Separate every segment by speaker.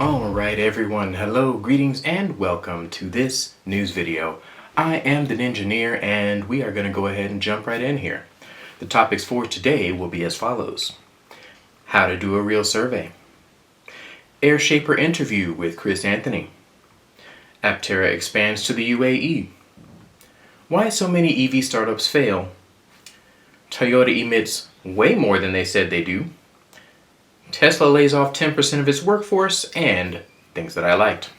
Speaker 1: Alright everyone, hello, greetings, and welcome to this news video. I am the Ninjaneer, and we are going to go ahead and jump right in here. The topics for today will be as follows. How to do a real survey. Airshaper interview with Chris Anthony. Aptera expands to the UAE. Why so many EV startups fail. Toyota emits way more than they said they do. Tesla lays off 10% of its workforce, and things that I liked.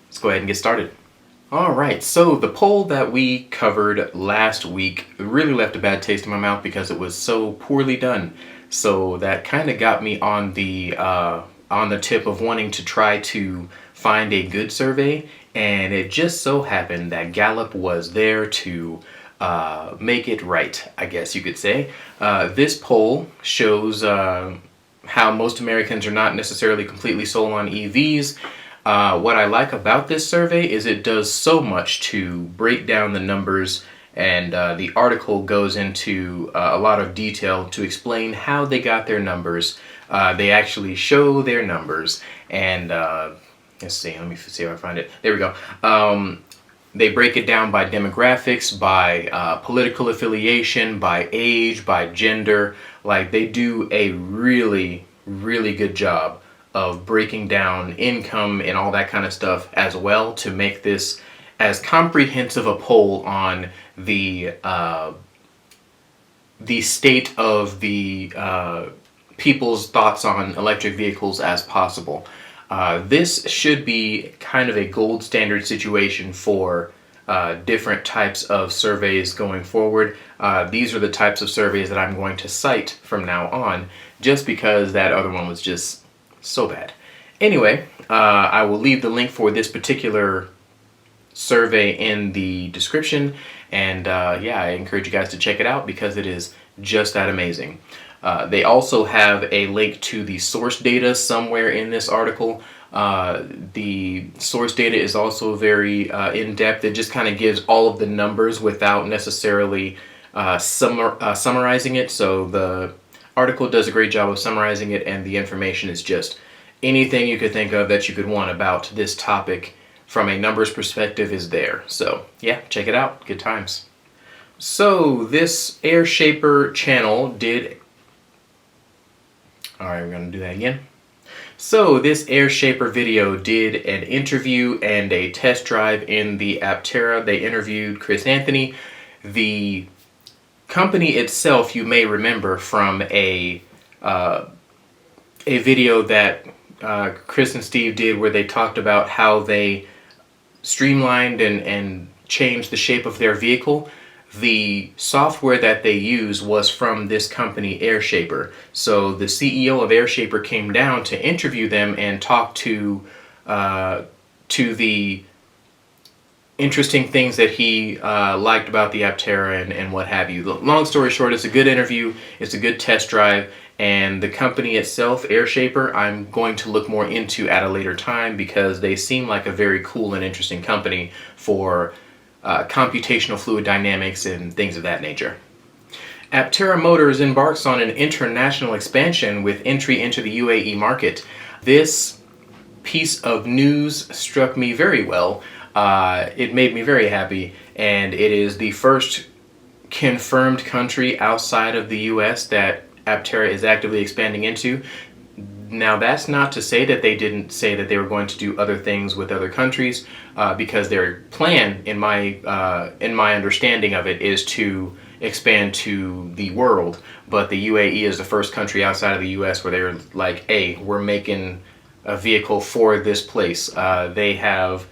Speaker 1: Let's go ahead and get started. Alright, so the poll that we covered last week really left a bad taste in my mouth because it was so poorly done. So that kind of got me on the tip of wanting to try to find a good survey, and it just so happened that Gallup was there to make it right, I guess you could say. This poll shows how most Americans are not necessarily completely sold on EVs. What I like about this survey is it does so much to break down the numbers, and the article goes into a lot of detail to explain how they got their numbers. They actually show their numbers, and let's see, let me see if I find it. There we go. They break it down by demographics, by political affiliation, by age, by gender. Like, they do a really, really good job of breaking down income and all that kind of stuff as well, to make this as comprehensive a poll on the state of the people's thoughts on electric vehicles as possible. This should be kind of a gold standard situation for different types of surveys going forward. These are the types of surveys that I'm going to cite from now on, just because that other one was just so bad. Anyway, I will leave the link for this particular survey in the description, and yeah, I encourage you guys to check it out because it is just that amazing. They also have a link to the source data somewhere in this article. The source data is also very in-depth. It just kind of gives all of the numbers without necessarily summarizing it. So the article does a great job of summarizing it, and the information is just anything you could think of that you could want about this topic from a numbers perspective is there. So yeah, check it out. Good times. So this Airshaper channel did... Alright, we're going to do that again. So this Airshaper video did an interview and a test drive in the Aptera. They interviewed Chris Anthony. The company itself, you may remember from a video that Chris and Steve did, where they talked about how they streamlined and changed the shape of their vehicle. The software that they use was from this company, Airshaper. So the CEO of Airshaper came down to interview them and talk to the interesting things that he liked about the Aptera and what have you. Long story short, it's a good interview, it's a good test drive, and the company itself, Airshaper, I'm going to look more into at a later time because they seem like a very cool and interesting company for computational fluid dynamics and things of that nature. Aptera Motors embarks on an international expansion with entry into the UAE market. This piece of news struck me very well. It made me very happy, and it is the first confirmed country outside of the US that Aptera is actively expanding into. Now, that's not to say that they didn't say that they were going to do other things with other countries, because their plan, in my understanding of it, is to expand to the world. But the UAE is the first country outside of the US where they're like, hey, we're making a vehicle for this place. They have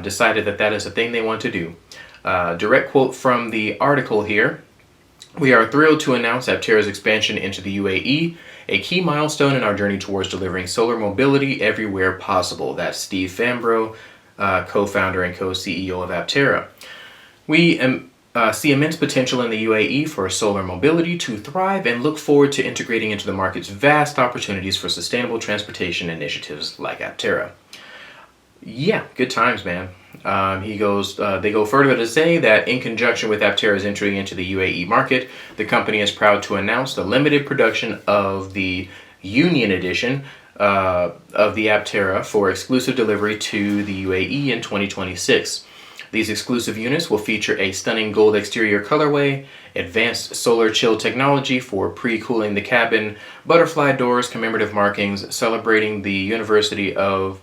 Speaker 1: decided that that is a thing they want to do. Direct quote from the article here. We are thrilled to announce Aptera's expansion into the UAE, a key milestone in our journey towards delivering solar mobility everywhere possible. That's Steve Fambro, co-founder and co-CEO of Aptera. We see immense potential in the UAE for solar mobility to thrive and look forward to integrating into the market's vast opportunities for sustainable transportation initiatives like Aptera. Yeah, good times, man. They go further to say that in conjunction with Aptera's entry into the UAE market, the company is proud to announce the limited production of the Union Edition of the Aptera for exclusive delivery to the UAE in 2026. These exclusive units will feature a stunning gold exterior colorway, advanced solar chill technology for pre-cooling the cabin, butterfly doors, commemorative markings celebrating the anniversary of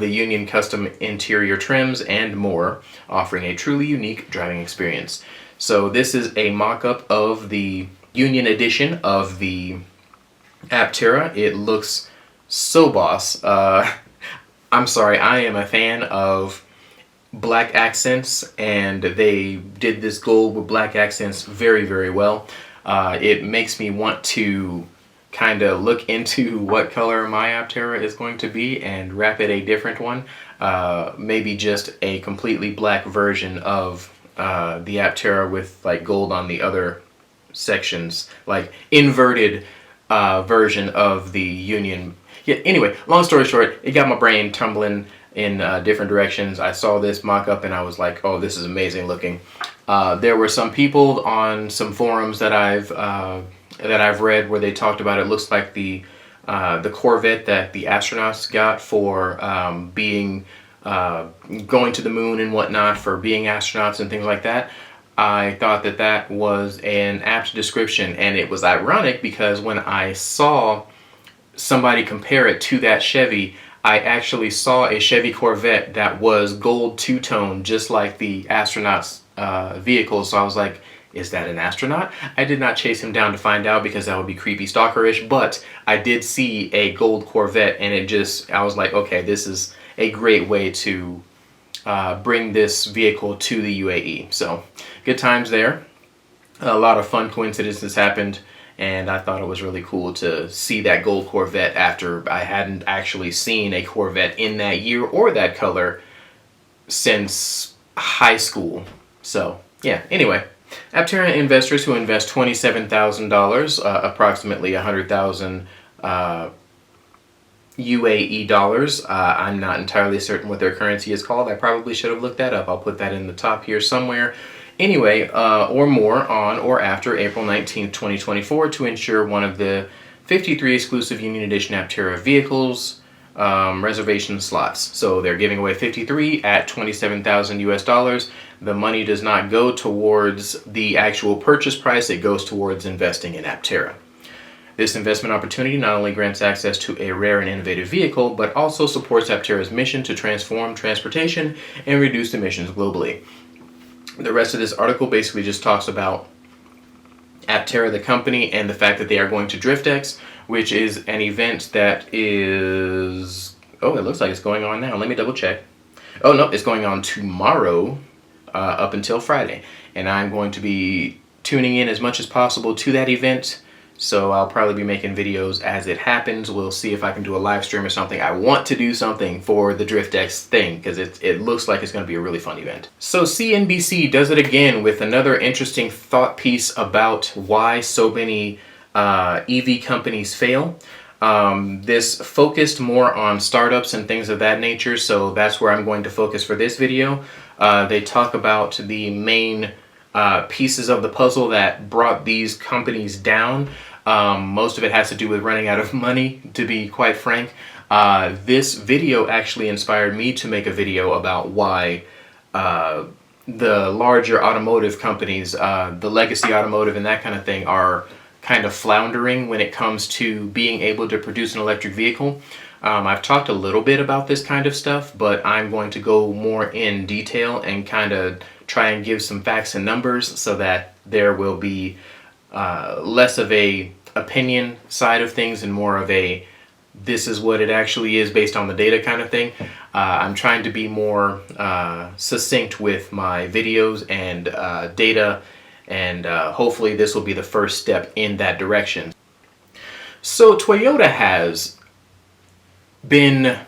Speaker 1: the Union custom interior trims, and more, offering a truly unique driving experience. So this is a mock-up of the Union edition of the Aptera. It looks so boss. I'm sorry, I am a fan of black accents, and they did this gold with black accents very, very well. It makes me want to kind of look into what color my Aptera is going to be and wrap it a different one. Maybe just a completely black version of the Aptera with like gold on the other sections, like inverted version of the Union. Yeah, anyway, long story short, it got my brain tumbling in different directions. I saw this mock-up and I was like, oh, this is amazing looking. There were some people on some forums that I've read where they talked about it. Looks like the Corvette that the astronauts got for being going to the moon and whatnot, for being astronauts and things like that. I thought that that was an apt description, and it was ironic because when I saw somebody compare it to that Chevy, I actually saw a Chevy Corvette that was gold two-tone, just like the astronauts' vehicles. So I was like, is that an astronaut? I did not chase him down to find out because that would be creepy stalkerish, but I did see a gold Corvette, and I was like, okay, this is a great way to bring this vehicle to the UAE. So good times there. A lot of fun coincidences happened, and I thought it was really cool to see that gold Corvette after I hadn't actually seen a Corvette in that year or that color since high school. So yeah, anyway, Aptera investors who invest $27,000, approximately 100,000 UAE dollars. I'm not entirely certain what their currency is called. I probably should have looked that up. I'll put that in the top here somewhere. Anyway, or more on or after April 19th, 2024 to ensure one of the 53 exclusive Union Edition Aptera vehicles reservation slots. So they're giving away 53 at 27,000 US dollars. The money does not go towards the actual purchase price. It goes towards investing in Aptera. This investment opportunity not only grants access to a rare and innovative vehicle, but also supports Aptera's mission to transform transportation and reduce emissions globally. The rest of this article basically just talks about Aptera, the company, and the fact that they are going to DriftX, which is an event that is... Oh, it looks like it's going on now. Let me double check. Oh, no, it's going on tomorrow up until Friday. And I'm going to be tuning in as much as possible to that event. So I'll probably be making videos as it happens. We'll see if I can do a live stream or something. I want to do something for the DriftX thing because it looks like it's going to be a really fun event. So CNBC does it again with another interesting thought piece about why so many EV companies fail. This focused more on startups and things of that nature, so that's where I'm going to focus for this video. They talk about the main pieces of the puzzle that brought these companies down. Most of it has to do with running out of money, to be quite frank. This video actually inspired me to make a video about why the larger automotive companies, the legacy automotive and that kind of thing, are kind of floundering when it comes to being able to produce an electric vehicle. I've talked a little bit about this kind of stuff, but I'm going to go more in detail and kind of try and give some facts and numbers so that there will be less of a opinion side of things and more of a this is what it actually is based on the data kind of thing. I'm trying to be more succinct with my videos and data, and hopefully this will be the first step in that direction. So Toyota has been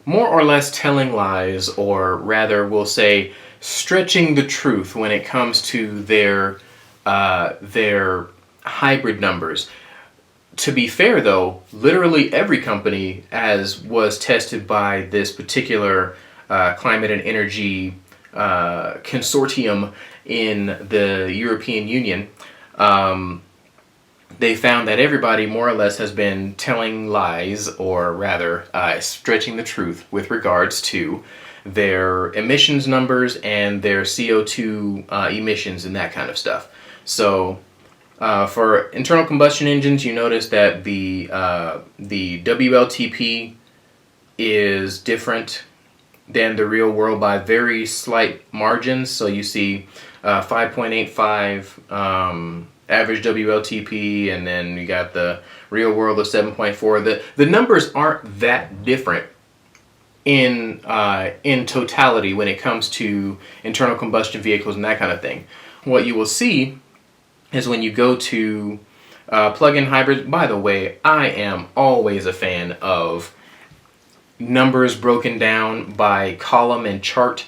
Speaker 1: more or less telling lies, or rather we'll say stretching the truth when it comes to their hybrid numbers. To be fair, though, literally every company, as was tested by this particular climate and energy consortium in the European Union, they found that everybody more or less has been telling lies, or rather stretching the truth with regards to their emissions numbers and their CO2 emissions and that kind of stuff. So for internal combustion engines, you notice that the WLTP is different than the real world by very slight margins. So you see 5.85 average WLTP, and then you got the real world of 7.4. The numbers aren't that different in totality when it comes to internal combustion vehicles and that kind of thing. What you will see is when you go to plug-in hybrids. By the way, I am always a fan of numbers broken down by column and chart.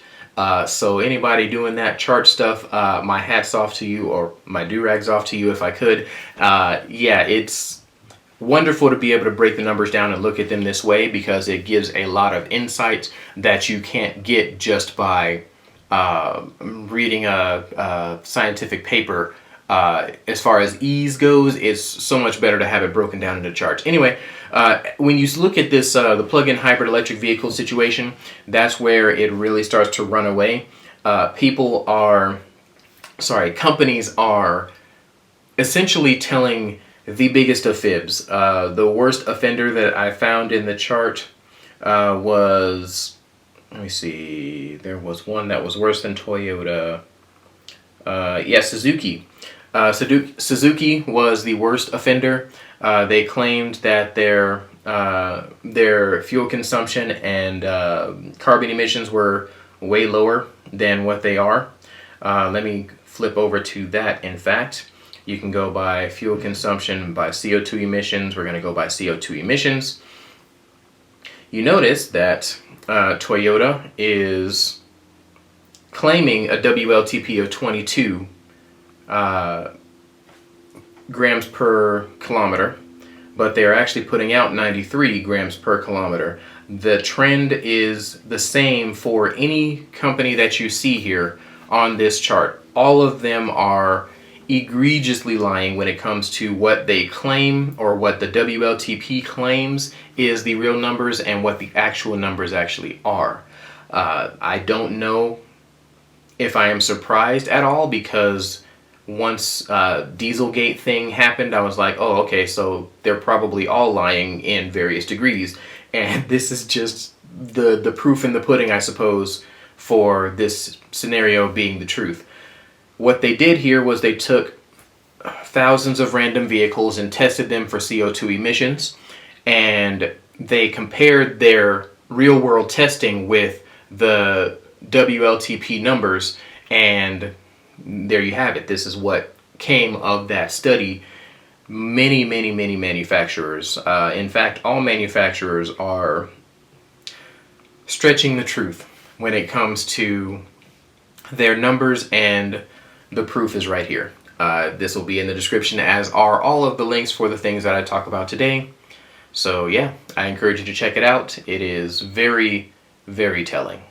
Speaker 1: So anybody doing that chart stuff, my hat's off to you, or my do-rags off to you if I could. Yeah, it's wonderful to be able to break the numbers down and look at them this way, because it gives a lot of insight that you can't get just by reading a scientific paper. As far as ease goes, it's so much better to have it broken down into charts. Anyway, when you look at this, the plug-in hybrid electric vehicle situation, that's where it really starts to run away. Companies are essentially telling the biggest of fibs. The worst offender that I found in the chart was, let me see, there was one that was worse than Toyota. Suzuki. Suzuki was the worst offender. They claimed that their fuel consumption and carbon emissions were way lower than what they are. Let me flip over to that. In fact, you can go by fuel consumption, by CO2 emissions. We're going to go by CO2 emissions. You notice that Toyota is claiming a WLTP of 22 grams per kilometer, but they're actually putting out 93 grams per kilometer. The trend is the same for any company that you see here on this chart. All of them are egregiously lying when it comes to what they claim, or what the WLTP claims is the real numbers, and what the actual numbers actually are. I don't know if I am surprised at all, because once Dieselgate thing happened, I was like, oh, okay, so they're probably all lying in various degrees. And this is just the proof in the pudding, I suppose, for this scenario being the truth. What they did here was they took thousands of random vehicles and tested them for CO2 emissions, and they compared their real-world testing with the WLTP numbers, and there you have it. This is what came of that study. Many manufacturers, in fact, all manufacturers are stretching the truth when it comes to their numbers, and the proof is right here. This will be in the description, as are all of the links for the things that I talk about today. So yeah, I encourage you to check it out. It is very telling.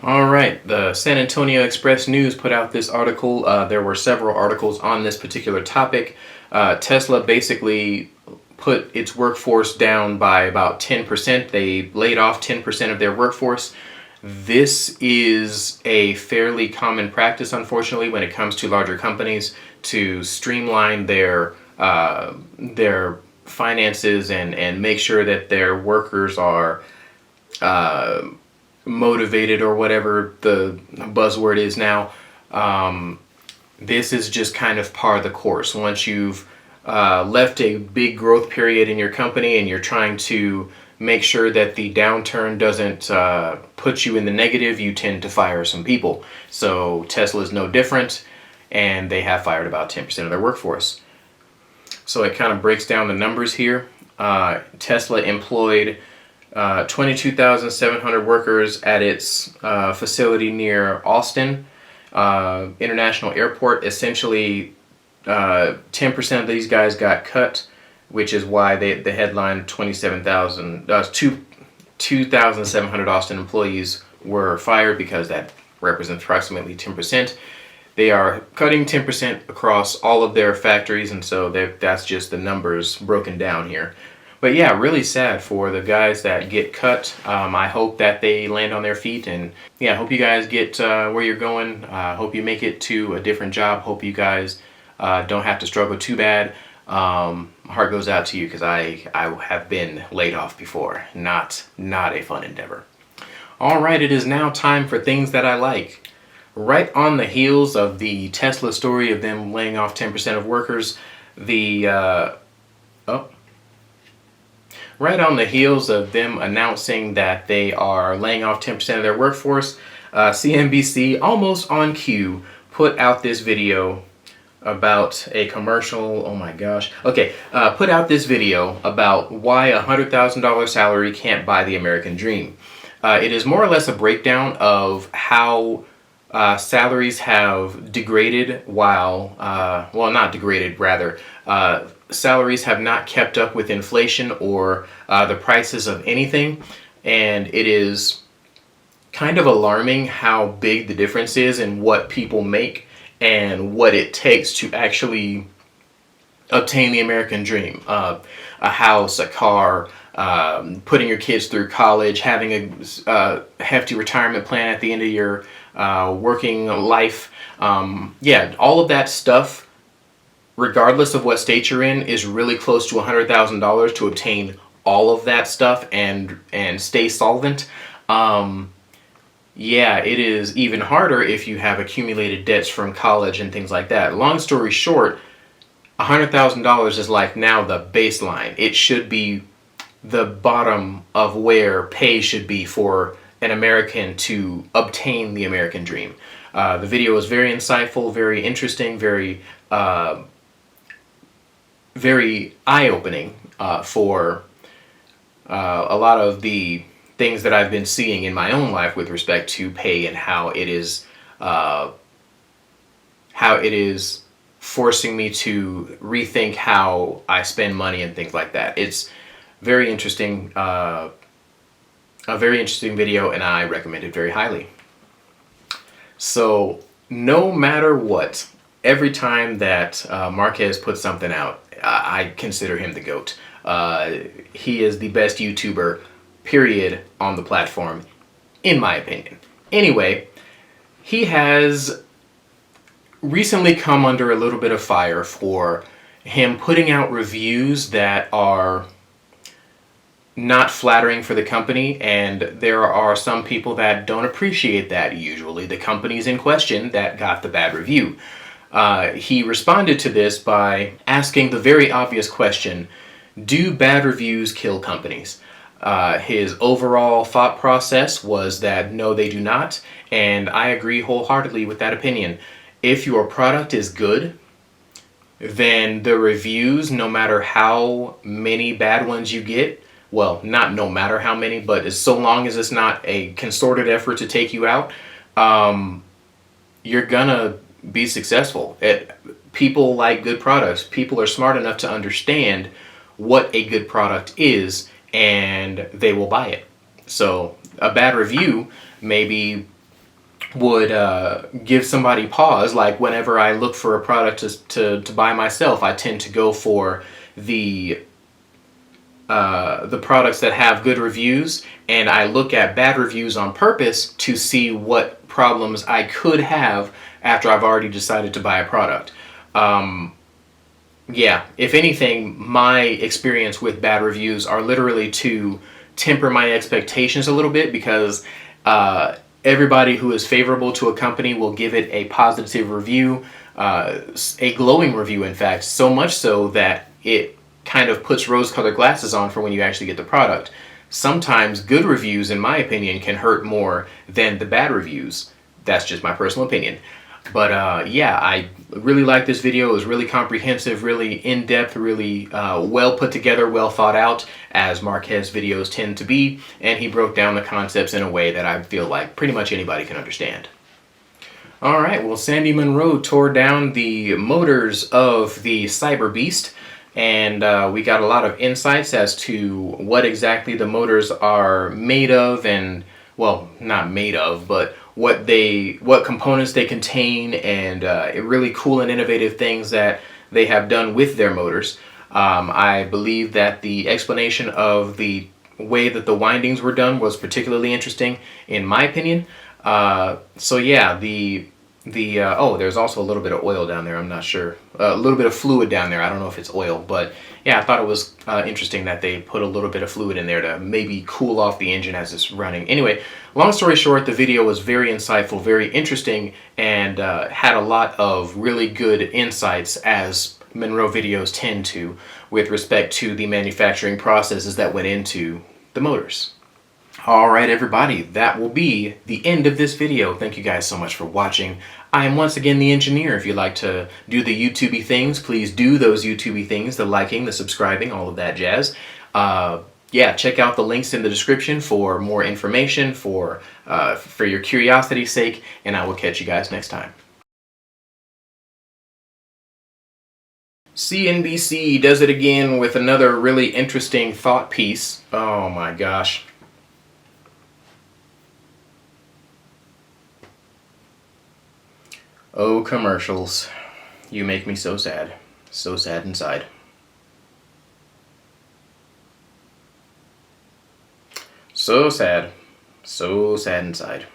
Speaker 1: All right, the San Antonio Express News put out this article. There were several articles on this particular topic. Tesla basically put its workforce down by about 10%. They laid off 10% of their workforce. This is a fairly common practice, unfortunately, when it comes to larger companies, to streamline their finances and make sure that their workers are motivated, or whatever the buzzword is now. This is just kind of par of the course. Once you've left a big growth period in your company and you're trying to make sure that the downturn doesn't put you in the negative, you tend to fire some people. So Tesla is no different, and they have fired about 10% of their workforce. So it kind of breaks down the numbers here. Tesla employed 22,700 workers at its facility near Austin International Airport. Essentially, 10% of these guys got cut which is why the headline 2,700 Austin employees were fired, because that represents approximately 10%. They are cutting 10% across all of their factories, and so that's just the numbers broken down here. But yeah, really sad for the guys that get cut. I hope that they land on their feet, and yeah, I hope you guys get where you're going. Hope you make it to a different job. Hope you guys don't have to struggle too bad. My heart goes out to you, because I have been laid off before. Not a fun endeavor. All right, it is now time for things that I like. Right on the heels of the Tesla story of them laying off 10% of workers, right on the heels of them announcing that they are laying off 10% of their workforce, CNBC, almost on cue, put out this video about a commercial. Oh my gosh. Okay, put out this video about why a $100,000 salary can't buy the American dream. It is more or less a breakdown of how salaries have degraded while, well, not degraded, rather, salaries have not kept up with inflation or the prices of anything. And it is kind of alarming how big the difference is in what people make and what it takes to actually obtain the American dream. A house, a car, putting your kids through college, having a hefty retirement plan at the end of your working life. Yeah, all of that stuff, regardless of what state you're in, is really close to $100,000 to obtain all of that stuff and stay solvent. Yeah, it is even harder if you have accumulated debts from college and things like that. Long story short, $100,000 is like now the baseline. It should be the bottom of where pay should be for an American to obtain the American dream. The video was very insightful, very interesting, very eye-opening for a lot of the things that I've been seeing in my own life with respect to pay and how it is forcing me to rethink how I spend money and things like that. It's very interesting, a very interesting video, and I recommend it very highly. So no matter what, every time that Marquez puts something out, I consider him the GOAT. He is the best YouTuber, period, on the platform, in my opinion. Anyway, he has recently come under a little bit of fire for him putting out reviews that are not flattering for the company, and there are some people that don't appreciate that, usually the companies in question that got the bad review. He responded to this by asking the very obvious question, do bad reviews kill companies? His overall thought process was that no, they do not, and I agree wholeheartedly with that opinion. If your product is good, then the reviews, no matter how many bad ones you get, well, not no matter how many, but so long as it's not a concerted effort to take you out, you're gonna be successful. People like good products. People are smart enough to understand what a good product is, and they will buy it. So a bad review maybe would give somebody pause. Like whenever I look for a product to buy myself, I tend to go for the products that have good reviews, and I look at bad reviews on purpose to see what problems I could have after I've already decided to buy a product. Yeah, if anything, my experience with bad reviews are literally to temper my expectations a little bit, because everybody who is favorable to a company will give it a positive review, a glowing review, in fact, so much so that it kind of puts rose-colored glasses on for when you actually get the product. Sometimes good reviews, in my opinion, can hurt more than the bad reviews. That's just my personal opinion. But yeah, I really like this video. It was really comprehensive, really in-depth, really well put together, well thought out, as Marquez videos tend to be, and he broke down the concepts in a way that I feel like pretty much anybody can understand. Alright, well, Sandy Monroe tore down the motors of the Cyberbeast. and we got a lot of insights as to what exactly the motors are made of, and well, not made of, but what components they contain, and really cool and innovative things that they have done with their motors. I believe that the explanation of the way that the windings were done was particularly interesting, in my opinion. So yeah, oh, there's also a little bit of oil down there. I'm not sure. A little bit of fluid down there. I don't know if it's oil, but yeah, I thought it was interesting that they put a little bit of fluid in there to maybe cool off the engine as it's running. Anyway, long story short, the video was very insightful, very interesting, and had a lot of really good insights, as Monroe videos tend to, with respect to the manufacturing processes that went into the motors. Alright everybody, that will be the end of this video. Thank you guys so much for watching. I am once again the engineer. If you like to do the YouTubey things, please do those YouTubey things, the liking, the subscribing, all of that jazz. Yeah, check out the links in the description for more information, for your curiosity's sake, and I will catch you guys next time. CNBC does it again with another really interesting thought piece. Oh my gosh. Oh, commercials. You make me so sad. So sad inside. So sad. So sad inside.